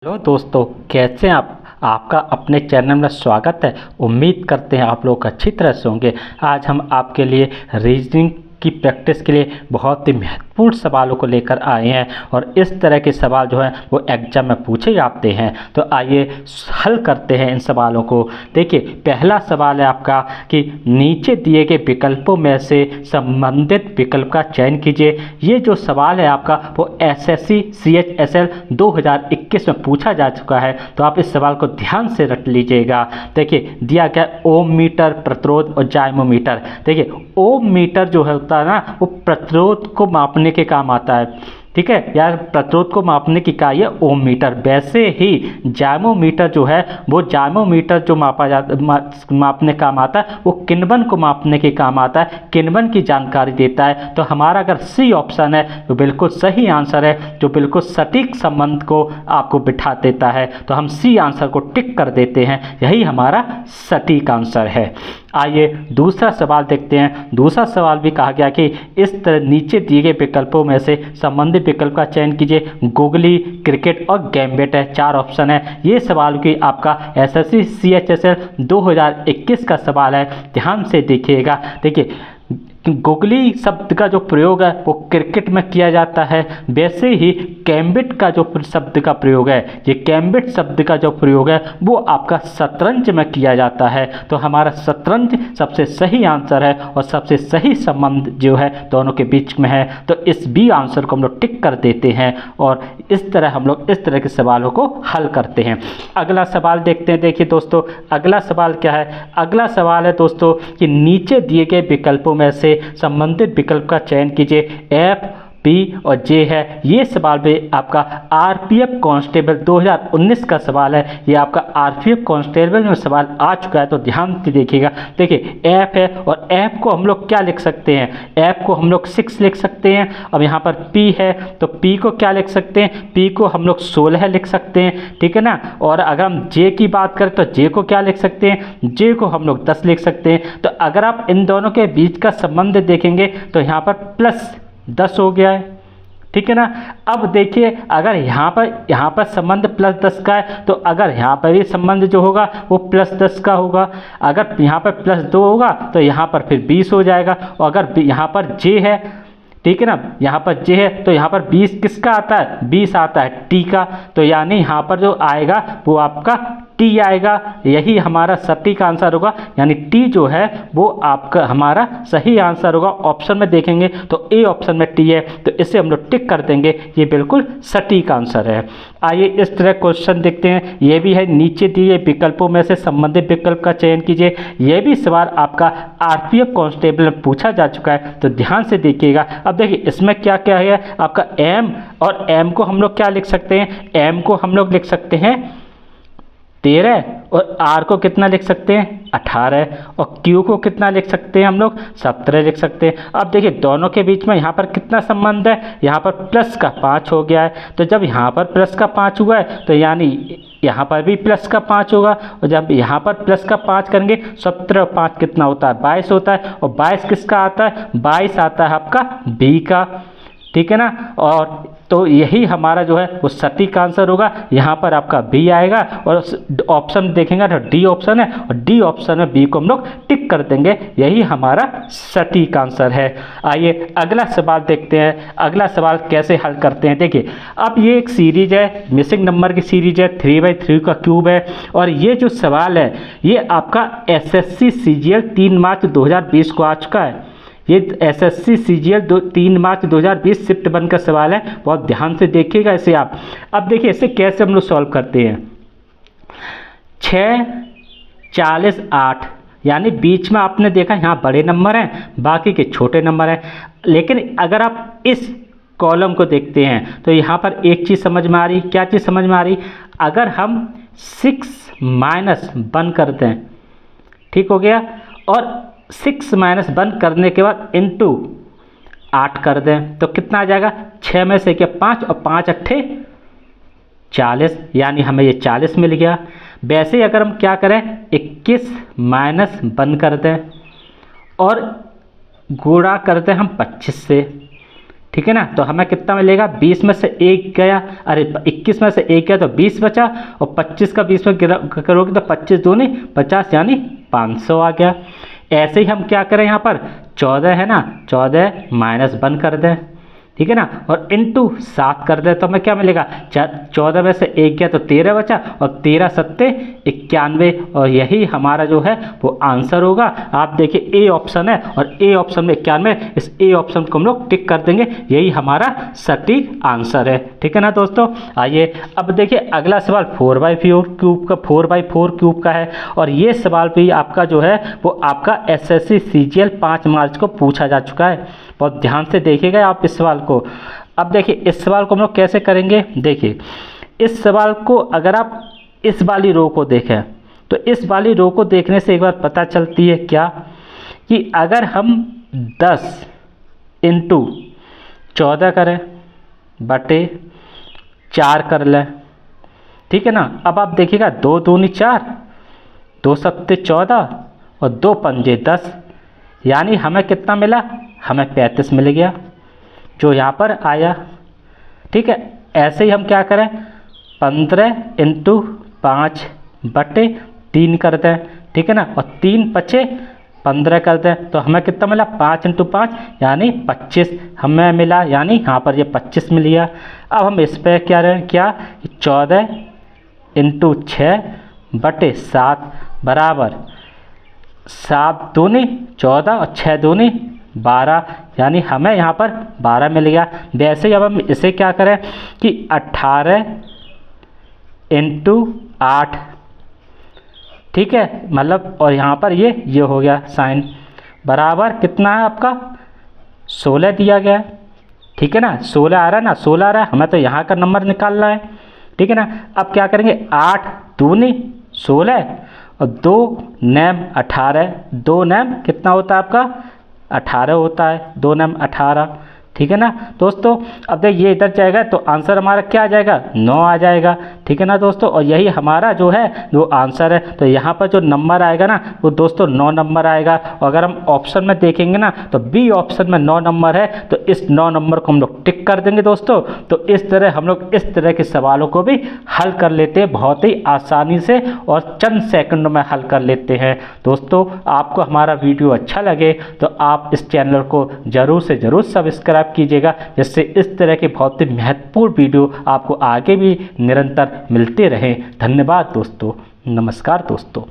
Hello दोस्तों, कैसे हैं आप। आपका अपने चैनल में स्वागत है। उम्मीद करते हैं आप लोग अच्छी तरह से होंगे। आज हम आपके लिए रीजनिंग की प्रैक्टिस के लिए बहुत ही महत्वपूर्ण सवालों को लेकर आए हैं और इस तरह के सवाल जो हैं वो एग्जाम में पूछे जाते हैं। तो आइए हल करते हैं इन सवालों को। देखिए, पहला सवाल है आपका कि नीचे दिए गए विकल्पों में से संबंधित विकल्प का चयन कीजिए। ये जो सवाल है आपका वो एसएससी CHSL 2021 में पूछा जा चुका है, तो आप इस सवाल को ध्यान से रट लीजिएगा। देखिए, दिया गया ओम मीटर, प्रतिरोध और जाइमोमीटर। देखिए, ओम मीटर जो है ना, वो प्रतिरोध को मापने के काम आता है। ठीक है यार, प्रतिरोध को मापने की इकाई है ओम मीटर। वैसे ही जाइमोमीटर जो है वो जाइमोमीटर जो मापने काम आता है वो किण्वन को मापने के काम आता है, किण्वन की जानकारी देता है। तो हमारा अगर सी ऑप्शन है तो बिल्कुल सही आंसर है, जो बिल्कुल सटीक संबंध को आपको बिठा देता है। तो हम सी आंसर को टिक कर देते हैं, यही हमारा सटीक आंसर है। आइए दूसरा सवाल देखते हैं। दूसरा सवाल भी कहा गया कि इस तरह नीचे दिए गए विकल्पों में से संबंधित विकल्प का चयन कीजिए। गूगली, क्रिकेट और गैम्बिट है, 4 ऑप्शन है। ये सवाल की आपका एसएससी CHSL 2021 का सवाल है, ध्यान से देखिएगा। देखिए, गूगली शब्द का जो प्रयोग है वो क्रिकेट में किया जाता है। वैसे ही गैम्बिट का जो शब्द का प्रयोग है, ये गैम्बिट शब्द का जो प्रयोग है वो आपका शतरंज में किया जाता है। तो हमारा शतरंज सबसे सही आंसर है और सबसे सही संबंध जो है दोनों के बीच में है। तो इस बी आंसर को हम लोग टिक कर देते हैं और इस तरह हम लोग इस तरह के सवालों को हल करते हैं। अगला सवाल देखते हैं। देखिए दोस्तों, अगला सवाल क्या है। अगला सवाल है दोस्तों कि नीचे दिए गए विकल्पों में से संबंधित विकल्प का चयन कीजिए। F, P और J है। ये सवाल भी आपका RPF कांस्टेबल 2019 का सवाल है। ये आपका RPF कांस्टेबल में सवाल आ चुका है, तो ध्यान से देखिएगा। देखिए, F है और F को हम लोग क्या लिख सकते हैं, F को हम लोग 6 लिख सकते हैं। अब यहाँ पर P है तो P को क्या लिख सकते हैं, P को हम लोग 16 लिख सकते हैं, ठीक है ना। और अगर हम J की बात करें तो J को क्या लिख सकते हैं, J को हम लोग 10 लिख सकते हैं। तो अगर आप इन दोनों के बीच का संबंध देखेंगे तो यहाँ पर +10 हो गया है, ठीक है ना। अब देखिए, अगर यहाँ पर संबंध +10 का है तो अगर यहाँ पर भी संबंध जो होगा वो +10 का होगा। अगर यहाँ पर +2 होगा तो यहाँ पर फिर 20 हो जाएगा। और अगर यहाँ पर J है, ठीक है ना, यहाँ पर J है तो यहाँ पर 20 किसका आता है, 20 आता है T का। तो यानी यहाँ पर जो आएगा वो आपका T आएगा, यही हमारा सटीक आंसर होगा। यानी T जो है वो आपका हमारा सही आंसर होगा। ऑप्शन में देखेंगे तो ए ऑप्शन में T है, तो इसे हम लोग टिक कर देंगे, ये बिल्कुल सटीक आंसर है। आइए इस तरह क्वेश्चन देखते हैं। ये भी है, नीचे दिए विकल्पों में से संबंधित विकल्प का चयन कीजिए। यह भी सवाल आपका RPF कांस्टेबल में पूछा जा चुका है, तो ध्यान से देखिएगा। अब देखिए, इसमें क्या क्या है आपका M, और M को हम लोग क्या लिख सकते हैं, M को हम लोग लिख सकते हैं 13 और R को कितना लिख सकते हैं 18 और Q को कितना लिख सकते हैं हम लोग 17 लिख सकते हैं। अब देखिए, दोनों के बीच में यहाँ पर कितना संबंध है, यहाँ पर +5 हो गया है। तो जब यहाँ पर +5 हुआ है तो यानी यहाँ पर भी +5 होगा। और जब यहाँ पर +5 करेंगे 17 और 5 कितना होता है, 22 होता है। और 22 किसका आता है, 22 आता है आपका B का, ठीक है ना। और तो यही हमारा जो है वो सटीक आंसर होगा। यहाँ पर आपका B आएगा और ऑप्शन देखेंगे तो D ऑप्शन है और D ऑप्शन में B को हम लोग टिक कर देंगे, यही हमारा सटीक आंसर है। आइए अगला सवाल देखते हैं। अगला सवाल कैसे हल करते हैं। देखिए, अब ये एक सीरीज है, मिसिंग नंबर की सीरीज है, 3×3 का क्यूब है। और ये जो सवाल है ये आपका SSC CGL 3 मार्च 2020 को आ चुका है। ये SSC CGL 3 मार्च 2020 शिफ्ट 1 का सवाल है, बहुत ध्यान से देखिएगा इसे आप। अब देखिए, इसे कैसे हम लोग सॉल्व करते हैं। 6, 40, 8, यानी बीच में आपने देखा यहाँ बड़े नंबर हैं, बाकी के छोटे नंबर हैं। लेकिन अगर आप इस कॉलम को देखते हैं तो यहाँ पर एक चीज़ समझ में आ रही। क्या चीज़ समझ में आ रही, अगर हम 6-1 कर दें, ठीक हो गया, और 6-1 करने के बाद इंटू 8 कर दें तो कितना आ जाएगा, 6 में से क्या 5 और 5 अट्ठे 40, यानी हमें ये 40 मिल गया। वैसे ही अगर हम क्या करें, 21-1 कर दें और गुणा करते हैं हम 25 से, ठीक है ना। तो हमें कितना मिलेगा, 20 में से 1 गया, अरे 21 में से 1 गया तो 20 बचा, और 25 का 20 में करोगे तो 25 दूनी 50 यानी 500 आ गया। ऐसे ही हम क्या करें, यहाँ पर 14 है ना, 14 -1 कर दें, ठीक है ना, और इंटू 7 कर दे तो हमें क्या मिलेगा, 14 में से 1 गया तो 13 बचा, और 13 सत्ते 91, और यही हमारा जो है वो आंसर होगा। आप देखिए ए ऑप्शन है और ए ऑप्शन में 91, इस ए ऑप्शन को हम लोग टिक कर देंगे, यही हमारा सटीक आंसर है। ठीक है ना दोस्तों। आइए अब देखिए अगला सवाल 4/4 क्यूब का, 4/4 क्यूब का है, और ये सवाल भी आपका जो है वो आपका SSC CGL 5 मार्च को पूछा जा चुका है। बहुत ध्यान से देखिएगा आप इस सवाल को। अब देखिए इस सवाल को हम लोग कैसे करेंगे, देखिए इस सवाल को अगर आप इस वाली रो को देखें तो इस वाली रो को देखने से एक बार पता चलती है क्या, कि अगर हम 10 × 14 करें बटे 4 कर लें, ठीक है ना। अब आप देखिएगा 2 दूनी 4, 2 सत्ते 14 और 2 पंजे 10, यानी हमें कितना मिला, हमें 35 मिल गया जो यहाँ पर आया। ठीक है, ऐसे ही हम क्या करें, 15 × 5 बटे 3 कर दें, ठीक है ना, और 3 पचे 15 कर दें तो हमें कितना मिला, 5 × 5 यानी 25 हमें मिला, यानी यहाँ पर ये 25 मिल गया। अब हम इस पर क्या रहे, क्या 14 × 6 बटे 7 बराबर 7 दूनी 14 और 6 दूनी 12, यानी हमें यहाँ पर 12 मिल गया। वैसे ही अब हम इसे क्या करें कि 18 × 8, ठीक है, मतलब और यहाँ पर ये हो गया साइन, बराबर कितना है आपका 16 दिया गया है, ठीक है ना, 16 आ रहा है ना, 16 आ रहा है, हमें तो यहाँ का नंबर निकालना है, ठीक है ना। अब क्या करेंगे, 8 दूनी 16 और 2 नैम 18, 2 नैम कितना होता है आपका 18 होता है, 2 नैम 18, ठीक है ना दोस्तों। अब देख ये इधर जाएगा तो आंसर हमारा क्या आ जाएगा, 9 आ जाएगा, ठीक है ना दोस्तों। और यही हमारा जो है वो आंसर है। तो यहाँ पर जो नंबर आएगा ना वो दोस्तों 9 नंबर आएगा। और अगर हम ऑप्शन में देखेंगे ना तो बी ऑप्शन में 9 नंबर है, तो इस 9 नंबर को हम लोग टिक कर देंगे दोस्तों। तो इस तरह हम लोग इस तरह के सवालों को भी हल कर लेते हैं बहुत ही आसानी से और चंद सेकंडों में हल कर लेते हैं दोस्तों। आपको हमारा वीडियो अच्छा लगे तो आप इस चैनल को ज़रूर से ज़रूर सब्सक्राइब कीजिएगा, जिससे इस तरह के बहुत ही महत्वपूर्ण वीडियो आपको आगे भी निरंतर मिलते रहें। धन्यवाद दोस्तों, नमस्कार दोस्तों।